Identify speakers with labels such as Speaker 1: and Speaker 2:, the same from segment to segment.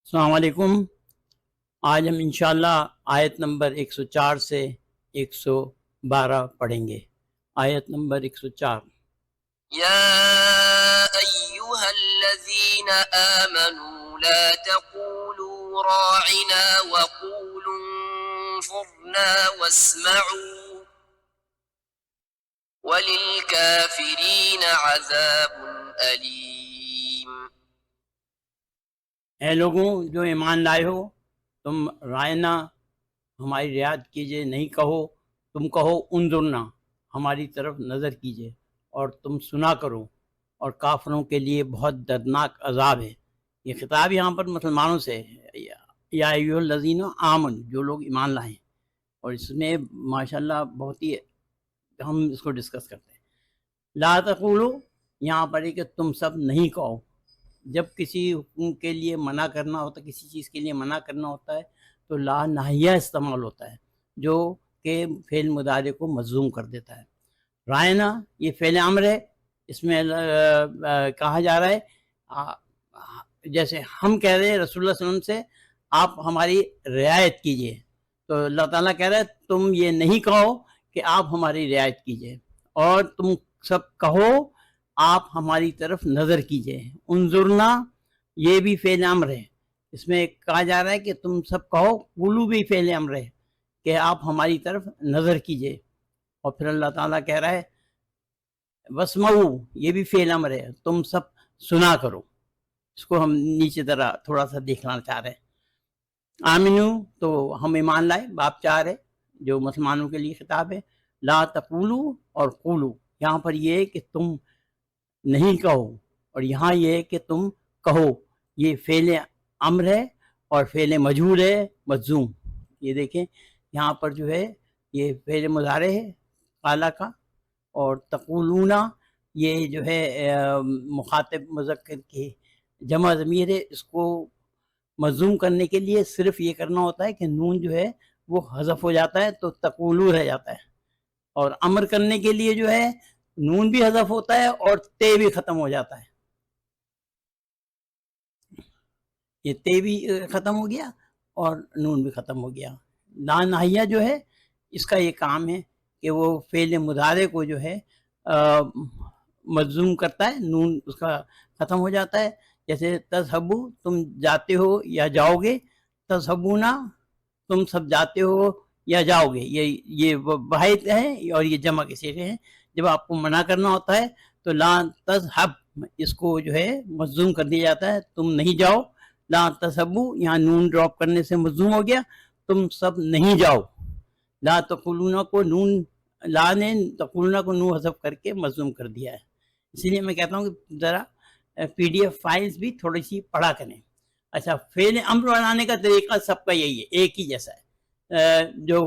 Speaker 1: السلام علیکم۔ آج ہم انشاءاللہ آیت نمبر 104 سے 112 پڑھیں گے۔ آیت نمبر 104۔
Speaker 2: يا أيها الذين آمنوا لا تقولوا راعنا وقولوا انظرنا واسمعوا وللكافرين عذاب أليم۔
Speaker 1: اے لوگوں جو ایمان لائے ہو، تم رائنا ہماری رعایت کیجئے، نہیں کہو، تم کہو انظرنا ہماری طرف نظر کیجئے، اور تم سنا کرو، اور کافروں کے لیے بہت دردناک عذاب ہے۔ یہ خطاب یہاں پر مسلمانوں سے ہے، یا ایھا الذین آمنوا، جو لوگ ایمان لائیں، اور اس میں ماشاءاللہ بہت ہی ہم اس کو ڈسکس کرتے ہیں۔ لا تقولو، یہاں پر ہے کہ تم سب نہیں کہو۔ جب کسی حکم کے لیے منع کرنا ہوتا ہے، کسی چیز کے لیے منع کرنا ہوتا ہے تو لا ناہیہ استعمال ہوتا ہے، جو کہ فعل مضارع کو مجزوم کر دیتا ہے۔ رائنا یہ فعل امر ہے، اس میں کہا جا رہا ہے جیسے ہم کہہ رہے ہیں رسول اللہ صلی اللہ علیہ وسلم سے آپ ہماری رعایت کیجئے، تو اللہ تعالیٰ کہہ رہا ہے تم یہ نہیں کہو کہ آپ ہماری رعایت کیجئے، اور تم سب کہو آپ ہماری طرف نظر کیجئے۔ انظرنا یہ بھی فعل امر ہے، اس میں کہا جا رہا ہے کہ تم سب کہو، قولو بھی فعل امر ہے کہ آپ ہماری طرف نظر کیجئے، اور پھر اللہ تعالیٰ کہہ رہا ہے واسمعوا یہ بھی فعل امر ہے، تم سب سنا کرو۔ اس کو ہم نیچے ذرا تھوڑا سا دیکھنا چاہ رہے ہیں۔ آمنو تو ہم ایمان لائے، باب 4 ہے جو مسلمانوں کے لیے خطاب ہے۔ لا تقولو اور قولو، یہاں پر یہ ہے کہ تم نہیں کہو، اور یہاں یہ ہے کہ تم کہو۔ یہ فعل امر ہے اور فعل مجہول ہے مجزوم۔ یہ دیکھیں یہاں پر جو ہے یہ فعل مضارع ہے قال کا، اور تقولون یہ جو ہے مخاطب مذکر کی جمع ضمیر ہے، اس کو مجزوم کرنے کے لیے صرف یہ کرنا ہوتا ہے کہ نون جو ہے وہ حذف ہو جاتا ہے تو تقولو رہ جاتا ہے، اور امر کرنے کے لیے جو ہے نون بھی حذف ہوتا ہے اور تے بھی ختم ہو جاتا ہے۔ یہ تے بھی ختم ہو گیا اور نون بھی ختم ہو گیا۔ لا ناہیہ جو ہے اس کا یہ کام ہے کہ وہ فعل مضارع کو جو ہے مجزوم کرتا ہے، نون اس کا ختم ہو جاتا ہے۔ جیسے تذہبو تم جاتے ہو یا جاؤ گے، تذہبونا تم سب جاتے ہو یا جاؤ گے، یہ واحد ہے اور یہ جمع کے صیغے ہیں۔ جب آپ کو منع کرنا ہوتا ہے تو لا تذہب اس کو جو ہے مجزوم کر دیا جاتا ہے، تم نہیں جاؤ۔ لا تذہبو یہاں نون ڈراپ کرنے سے مجزوم ہو گیا، تم سب نہیں جاؤ۔ لا تقولون کو نون، لا نے تقولون کو نون حذف کر کے مجزوم کر دیا ہے۔ اسی لیے میں کہتا ہوں کہ ذرا پی ڈی ایف فائلز بھی تھوڑی سی پڑھا کریں۔ اچھا، فعل امر بنانے کا طریقہ سب کا یہی ہے، ایک ہی جیسا ہے۔ جو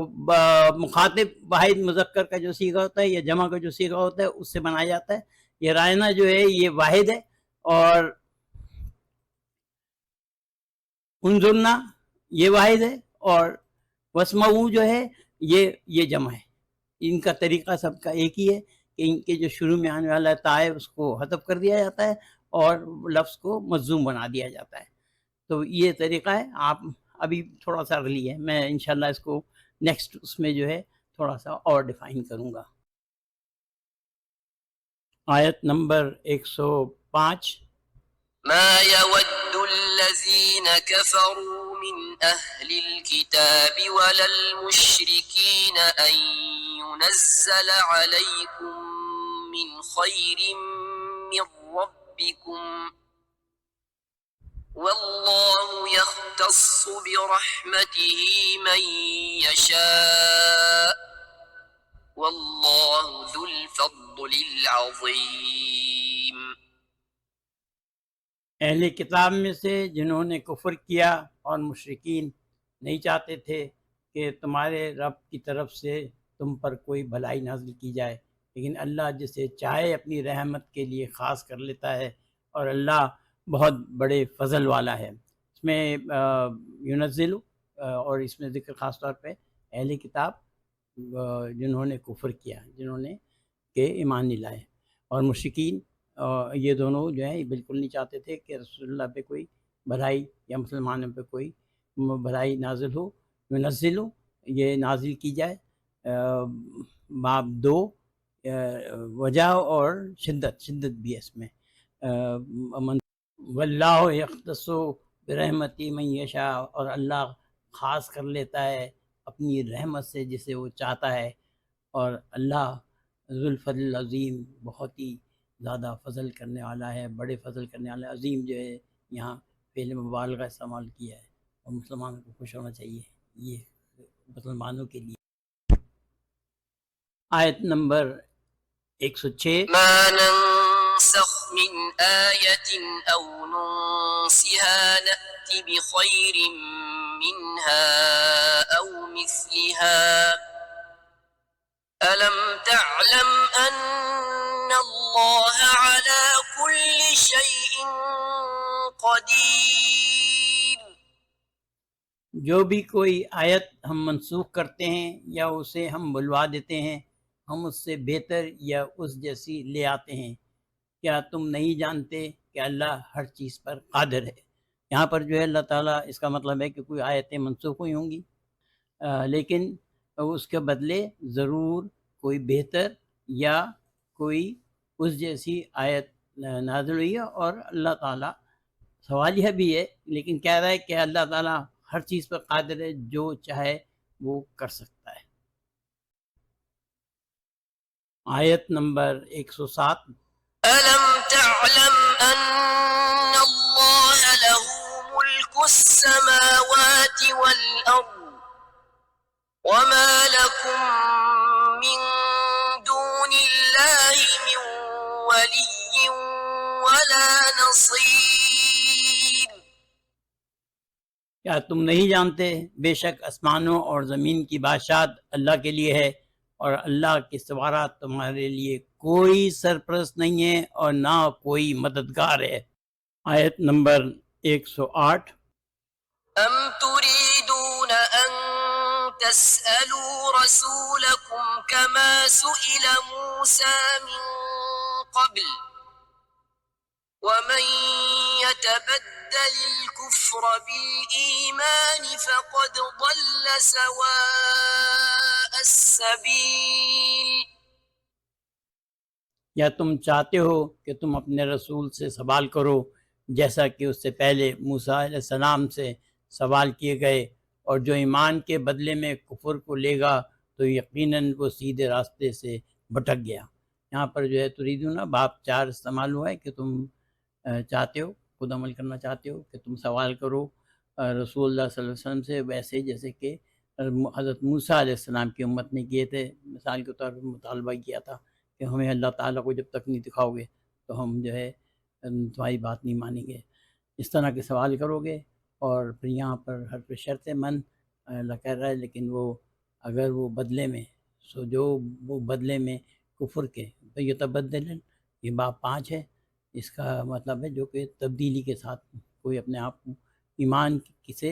Speaker 1: مخاطب واحد مذکر کا جو صیغہ ہوتا ہے یا جمع کا جو صیغہ ہوتا ہے اس سے بنایا جاتا ہے۔ یہ رائنا جو ہے یہ واحد ہے، اور انظرنا یہ واحد ہے، اور واسمعوا جو ہے یہ جمع ہے۔ ان کا طریقہ سب کا ایک ہی ہے کہ ان کے جو شروع میں آنے والا تا ہے اس کو حذف کر دیا جاتا ہے اور لفظ کو مجزوم بنا دیا جاتا ہے۔ تو یہ طریقہ ہے، آپ ابھی تھوڑا سا اگلی ہے، میں انشاءاللہ اس کو نیکسٹ اس میں جو ہے تھوڑا سا اور ڈیفائن کروں گا۔ آیت نمبر 105۔
Speaker 2: ما يود الذين كفروا من أهل الكتاب ولا المشركين أن ينزل عليكم من خير من ربكم والله يختص برحمته من يشاء والله ذو الفضل العظيم۔
Speaker 1: اہل کتاب میں سے جنہوں نے کفر کیا اور مشرکین نہیں چاہتے تھے کہ تمہارے رب کی طرف سے تم پر کوئی بھلائی نازل کی جائے، لیکن اللہ جسے چاہے اپنی رحمت کے لیے خاص کر لیتا ہے، اور اللہ بہت بڑے فضل والا ہے۔ اس میں ینزل اور اس میں ذکر خاص طور پہ اہل کتاب جنہوں نے کفر کیا، جنہوں نے کہ ایمان نہیں لائے، اور مشرکین یہ دونوں جو ہیں بالکل نہیں چاہتے تھے کہ رسول اللہ پہ کوئی بھلائی یا مسلمانوں پہ کوئی بھلائی نازل ہو، ینزل ہو، یہ نازل کی جائے۔ باب 2 وجہ اور شدت بھی ہے اس میں۔ واللہ یختص برحمتی من یشاء، اور اللہ خاص کر لیتا ہے اپنی رحمت سے جسے وہ چاہتا ہے، اور اللہ ذو الفضل العظیم بہت ہی زیادہ فضل کرنے والا ہے، بڑے فضل کرنے والا ہے۔ عظیم جو ہے یہاں فعل مبالغہ استعمال کیا ہے، اور مسلمانوں کو خوش ہونا چاہیے، یہ مسلمانوں کے لیے۔ آیت نمبر 106۔
Speaker 2: ما ننسخ من آية أو ننسها نأت بخير منها أو مثلها ألم تعلم أن الله على كل شيء قدير۔
Speaker 1: جو بھی کوئی آیت ہم منسوخ کرتے ہیں یا اسے ہم بلوا دیتے ہیں، ہم اس سے بہتر یا اس جیسی لے آتے ہیں۔ کیا تم نہیں جانتے کہ اللہ ہر چیز پر قادر ہے؟ یہاں پر جو ہے اللہ تعالیٰ، اس کا مطلب ہے کہ کوئی آیتیں منسوخ ہوئی ہوں گی، لیکن اس کے بدلے ضرور کوئی بہتر یا کوئی اس جیسی آیت نازل ہوئی ہے، اور اللہ تعالیٰ سوالیہ بھی ہے، لیکن کہہ رہا ہے کہ اللہ تعالیٰ ہر چیز پر قادر ہے، جو چاہے وہ کر سکتا ہے۔ آیت نمبر 107۔
Speaker 2: ألم تعلم أن الله له ملك السماوات والأرض وما لكم من دون الله من ولي ولا نصير۔
Speaker 1: کیا تم نہیں جانتے بے شک آسمانوں اور زمین کی بادشاہت اللہ کے لیے ہے، اور اللہ کے سوا تمہارے لیے کوئی سرپرست نہیں ہے اور نہ کوئی مددگار ہے۔ آیت نمبر 108۔
Speaker 2: أم تريدون أن تسألوا رسولكم كما سئل موسى من قبل ومن يتبدل الكفر بالإيمان فقد ضل سواء السبيل۔
Speaker 1: یا تم چاہتے ہو کہ تم اپنے رسول سے سوال کرو جیسا کہ اس سے پہلے موسیٰ علیہ السلام سے سوال کیے گئے، اور جو ایمان کے بدلے میں کفر کو لے گا تو یقیناً وہ سیدھے راستے سے بھٹک گیا۔ یہاں پر جو ہے تریدون باب 4 استعمال ہوا ہے کہ تم چاہتے ہو، خود عمل کرنا چاہتے ہو کہ تم سوال کرو رسول اللہ صلی اللہ علیہ وسلم سے، ویسے جیسے کہ حضرت موسیٰ علیہ السلام کی امت نے کیے تھے۔ مثال کے طور پر مطالبہ کیا تھا کہ ہمیں اللہ تعالیٰ کو جب تک نہیں دکھاؤ گے تو ہم جو ہے تمہاری بات نہیں مانیں گے۔ اس طرح کے سوال کرو گے، اور پھر یہاں پر حرف شرط من اللہ کہہ رہا ہے، لیکن وہ اگر وہ بدلے میں جو وہ بدلے میں کفر کے تو یہ تبدل، یہ باب 5 ہے، اس کا مطلب ہے جو کہ تبدیلی کے ساتھ کوئی اپنے آپ کو ایمان سے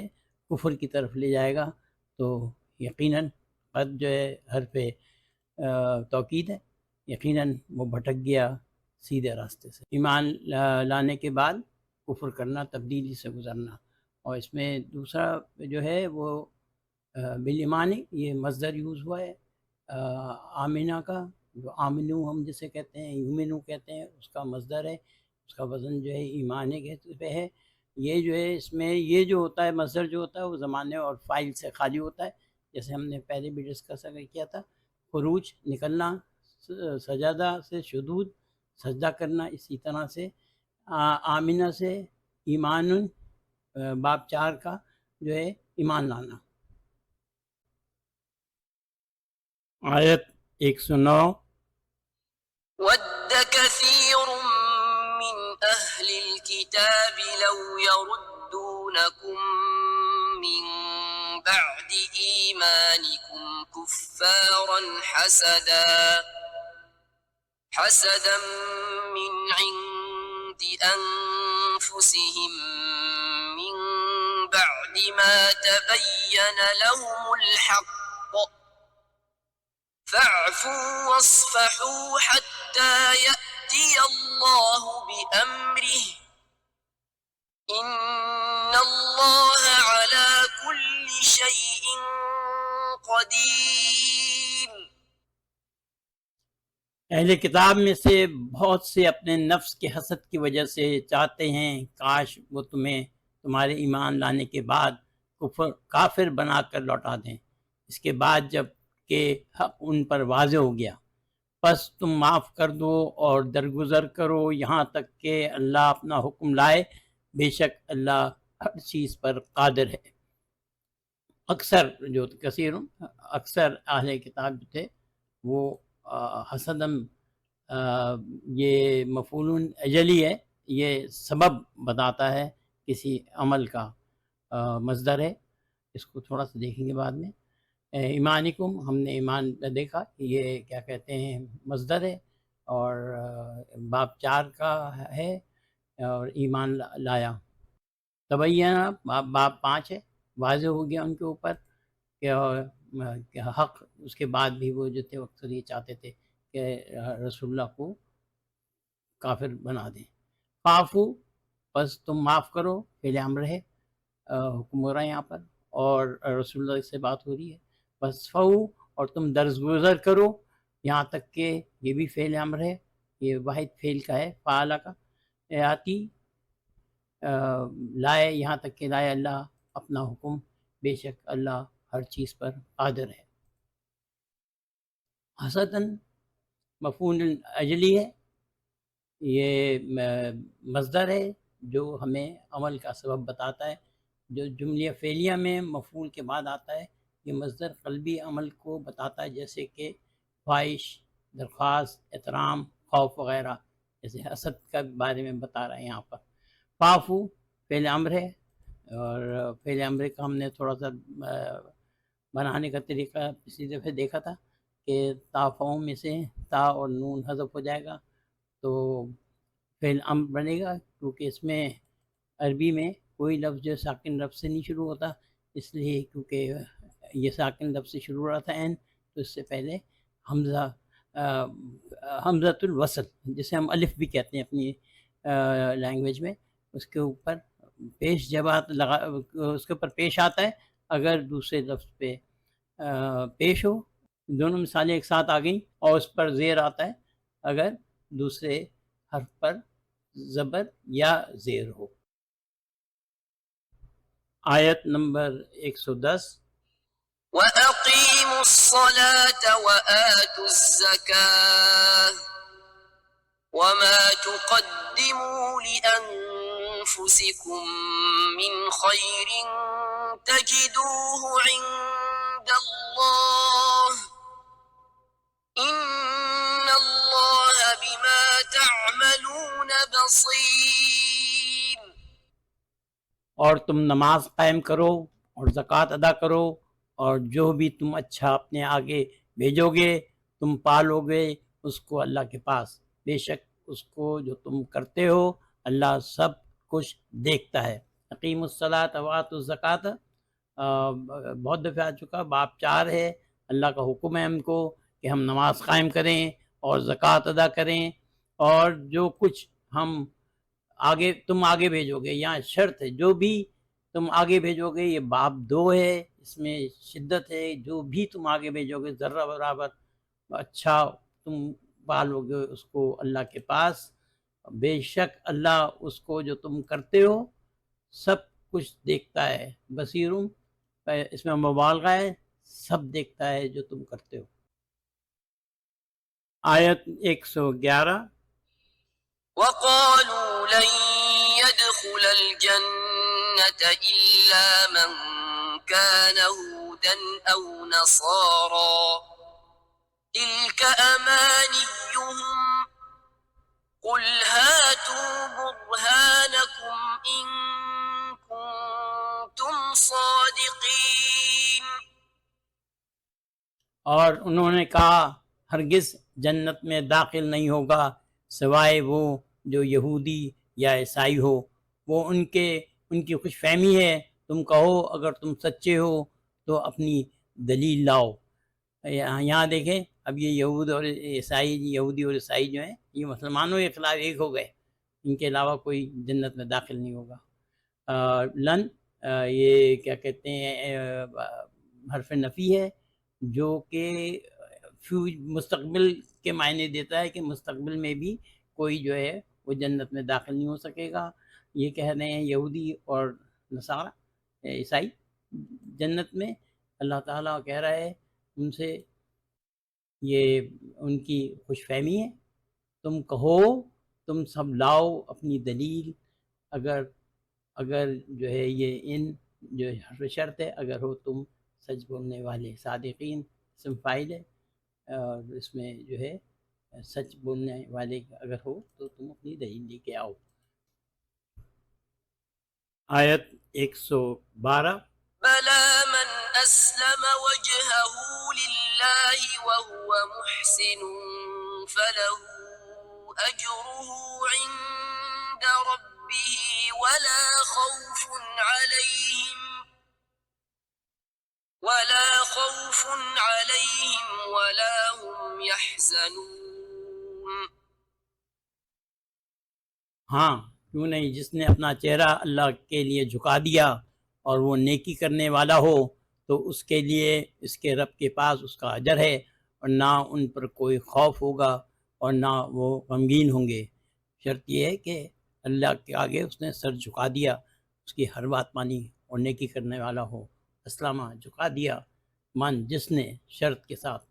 Speaker 1: کفر کی طرف لے جائے گا تو یقیناً قد جو ہے حرف توکید ہے، یقیناً وہ بھٹک گیا سیدھے راستے سے۔ ایمان لانے کے بعد کفر کرنا، تبدیلی سے گزرنا۔ اور اس میں دوسرا جو ہے وہ بالایمان، یہ مصدر یوز ہوا ہے آمینہ کا، جو آمنو ہم جسے کہتے ہیں، یومنو کہتے ہیں، اس کا مصدر ہے، اس کا وزن جو ہے ایمانے کے پہ ہے۔ یہ جو ہے اس میں یہ جو ہوتا ہے مصدر جو ہوتا ہے وہ زمانے اور فاعل سے خالی ہوتا ہے، جیسے ہم نے پہلے بھی ڈسکس کیا تھا، خروج نکلنا، سجادہ سے شدود سجدہ کرنا، اسی طرح سے آمینہ سے ایمان، باب 4 کا جو ہے ایمان لانا۔ آیت 109۔
Speaker 2: ود كثير من أهل الكتاب لو يردونكم من بعد إيمانكم كفارا حسدا من عند أنفسهم من بعد ما تبين لهم الحق فاعفوا واصفحوا حتى يأتي الله بأمره إن الله على كل شيء قدير.
Speaker 1: اہل کتاب میں سے بہت سے اپنے نفس کے حسد کی وجہ سے چاہتے ہیں کاش وہ تمہیں تمہارے ایمان لانے کے بعد کافر بنا کر لوٹا دیں، اس کے بعد جب کہ حق ان پر واضح ہو گیا، پس تم معاف کر دو اور درگزر کرو یہاں تک کہ اللہ اپنا حکم لائے، بے شک اللہ ہر چیز پر قادر ہے۔ اکثر اہل کتاب جو تھے وہ حسدم یہ مفعول اجلی ہے، یہ سبب بتاتا ہے کسی عمل کا، مصدر ہے، اس کو تھوڑا سا دیکھیں گے بعد میں۔ ایمانکم، ہم نے ایمان دیکھا، یہ کیا کہتے ہیں مصدر ہے، اور باب 4 کا ہے، اور ایمان لایا۔ تبینہ باب 5 ہے، واضح ہو گیا ان کے اوپر کہ حق، اس کے بعد بھی وہ جو تھے اکثر یہ چاہتے تھے کہ رسول اللہ کو کافر بنا دیں۔ فعفو، بس تم معاف کرو، فعل امر ہے، حکم ہو رہا ہے یہاں پر، اور رسول اللہ سے بات ہو رہی ہے۔ بس فو، اور تم درگزر کرو یہاں تک کہ، یہ بھی فعل امر ہے، یہ واحد فعل کا ہے، فعلہ کا، آتی لائے یہاں تک کہ لائے اللہ اپنا حکم، بے شک اللہ ہر چیز پر قادر ہے۔ حسدن مفعول اجلی ہے، یہ مصدر ہے جو ہمیں عمل کا سبب بتاتا ہے، جو جملہ فعلیہ میں مفعول کے بعد آتا ہے، یہ مصدر قلبی عمل کو بتاتا ہے، جیسے کہ خواہش، درخواست، احترام، خوف وغیرہ، جیسے حسد کا بارے میں بتا رہا ہے یہاں پر۔ فعفو فعل امر ہے، اور فعل امر کا ہم نے تھوڑا سا بنانے کا طریقہ پچھلی دفعہ دیکھا تھا کہ تافعوں میں سے تا اور نون حذف ہو جائے گا تو فعل امر بنے گا، کیونکہ اس میں عربی میں کوئی لفظ جو ساکن لفظ سے نہیں شروع ہوتا، اس لیے کیونکہ یہ ساکن لفظ سے شروع ہو رہا تھا این، تو اس سے پہلے حمزۃ الوصل، جسے ہم الف بھی کہتے ہیں اپنی لینگویج میں، اس کے اوپر پیش جب اس کے اوپر پیش آتا ہے اگر دوسرے لفظ پہ پیش ہو، دونوں مثالیں ایک ساتھ آ گئیں، اور اس پر زیر آتا ہے اگر دوسرے حرف پر زبر یا زیر ہو۔ آیت نمبر 110۔
Speaker 2: وَأَقِيمُوا الصَّلَاةَ وَآتُوا الزَّكَاةَ وَمَا تُقَدِّمُوا لِأَنفُسِكُم مِّنْ خَيْرٍ تَجِدُوهُ عِندَ اللَّهِ إِنَّ اللَّهَ بِمَا تَعْمَلُونَ بَصِيرٌ۔
Speaker 1: اور تم نماز قائم کرو اور زکوٰۃ ادا کرو، اور جو بھی تم اچھا اپنے آگے بھیجو گے تم پالو گے اس کو اللہ کے پاس، بے شک اس کو جو تم کرتے ہو اللہ سب کچھ دیکھتا ہے۔ اقیم الصلاۃ وآتوا الزکوٰۃ بہت دفعہ آ چکا، باب 4 ہے، اللہ کا حکم ہے ہم کو کہ ہم نماز قائم کریں اور زکوٰۃ ادا کریں، اور جو کچھ ہم تم آگے بھیجو گے، یہاں شرط ہے جو بھی تم آگے بھیجو گے، یہ باب 2 ہے، اس میں شدت ہے، جو بھی تم آگے بھیجو گے ذرہ برابر اچھا تم پالو گے اس کو اللہ کے پاس، بے شک اللہ اس کو جو تم کرتے ہو سب کچھ دیکھتا ہے، بصیرم اس میں مبالغہ ہے، سب دیکھتا ہے جو تم کرتے ہو۔ آیت 111۔
Speaker 2: وقالوا لن يدخل الجنة إلا من كان هودا أو نصارى تلك أمانيهم قل هاتوا برهانكم إن كنتم صادقين۔
Speaker 1: اور انہوں نے کہا ہرگز جنت میں داخل نہیں ہوگا سوائے وہ جو یہودی یا عیسائی ہو، وہ ان کی خوش فہمی ہے، تم کہو اگر تم سچے ہو تو اپنی دلیل لاؤ۔ یہاں دیکھیں، اب یہ یہودی اور عیسائی جو ہیں یہ مسلمانوں کے خلاف ایک ہو گئے، ان کے علاوہ کوئی جنت میں داخل نہیں ہوگا۔ لن یہ کیا کہتے ہیں حرف نفی ہے جو کہ مستقبل کے معنی دیتا ہے کہ مستقبل میں بھی کوئی جو ہے وہ جنت میں داخل نہیں ہو سکے گا. یہ کہہ رہے ہیں یہودی اور نصارہ عیسائی جنت میں. اللہ تعالیٰ کہہ رہا ہے ان سے، یہ ان کی خوش فہمی ہے. تم کہو، تم سب لاؤ اپنی دلیل، اگر جو ہے یہ ان جو حرف شرط ہے، اگر ہو تم سچ بولنے والے. صادقین اسم فاعل ہے، اور اس میں جو ہے سچ بولنے والے اگر ہو تو تم اپنی دلیل لے کے آؤ. آیت 112.
Speaker 2: بلى من أسلم وجهه لله وهو محسن فله أجره عند ربه ولا خوف عليهم ولا هم يحزنون.
Speaker 1: ہاں کیوں نہیں، جس نے اپنا چہرہ اللہ کے لیے جھکا دیا اور وہ نیکی کرنے والا ہو تو اس کے لیے اس کے رب کے پاس اس کا اجر ہے، اور نہ ان پر کوئی خوف ہوگا اور نہ وہ غمگین ہوں گے. شرط یہ ہے کہ اللہ کے آگے اس نے سر جھکا دیا، اس کی ہر بات مانی اور نیکی کرنے والا ہو. اسلامہ جھکا دیا، من جس نے، شرط کے ساتھ.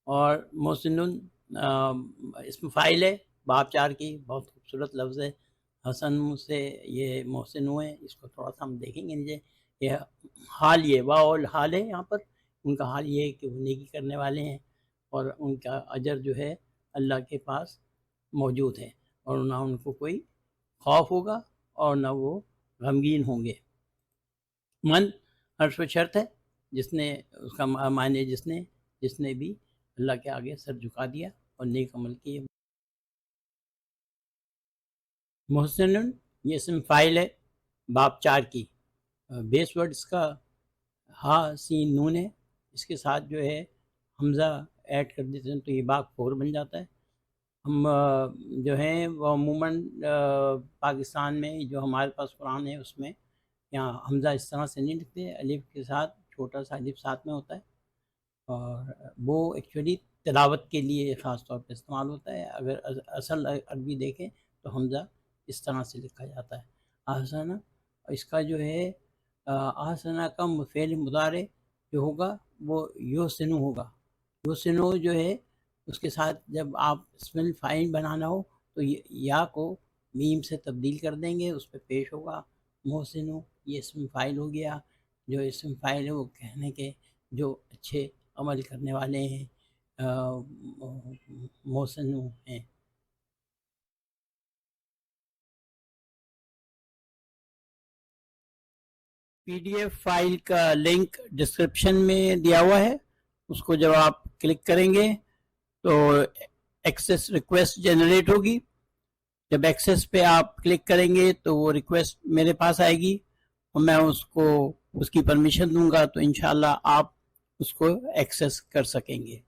Speaker 1: اور محسن اسم فاعل ہے باب 4 کی، بہت خوبصورت لفظ ہے. حسن سے یہ محسن ہوئے، اس کو تھوڑا سا ہم دیکھیں گے. یہ حال، یہ واو الحال ہے یہاں پر. ان کا حال یہ ہے کہ وہ نیکی کرنے والے ہیں اور ان کا اجر جو ہے اللہ کے پاس موجود ہے، اور نہ ان کو کوئی خوف ہوگا اور نہ وہ غمگین ہوں گے. من حرف شرط ہے، جس نے، اس کا معنی جس نے بھی اللہ کے آگے سر جھکا دیا اور نیک عمل کیے. محسن یہ اسم فاعل ہے باب 4 کی. بیس ورڈ اس کا ہا سین نون ہے، اس کے ساتھ جو ہے حمزہ ایڈ کر دیتے ہیں تو یہ باغ 4 بن جاتا ہے. ہم جو ہیں وہ عموماً پاکستان میں جو ہمارے پاس قرآن ہے اس میں یہاں حمزہ اس طرح سے نہیں لکھتے، الف کے ساتھ چھوٹا سا الف ساتھ میں ہوتا ہے، اور وہ ایکچولی تلاوت کے لیے خاص طور پہ استعمال ہوتا ہے. اگر اصل عربی دیکھیں تو حمزہ اس طرح سے لکھا جاتا ہے. آسانہ اس کا جو ہے آسانہ کا فعل مضارع جو ہوگا وہ یحسن ہوگا. یحسن جو ہے اس کے ساتھ جب آپ اسم الفاعل بنانا ہو تو یا کو میم سے تبدیل کر دیں گے، اس پہ پیش ہوگا محسن. یہ اسم فاعل ہو گیا. جو اسم فاعل ہے وہ کہنے کے جو اچھے عمل کرنے والے ہیں محسن ہیں. پی ڈی ایف فائل کا لنک ڈسکرپشن میں دیا ہوا ہے، اس کو جب آپ کلک کریں گے تو ایکسیس ریکویسٹ جنریٹ ہوگی. جب ایکسیس پہ آپ کلک کریں گے تو وہ ریکویسٹ میرے پاس آئے گی اور میں اس کو اس کی پرمیشن دوں گا تو انشاءاللہ آپ اس کو ایکسیس کر سکیں گے.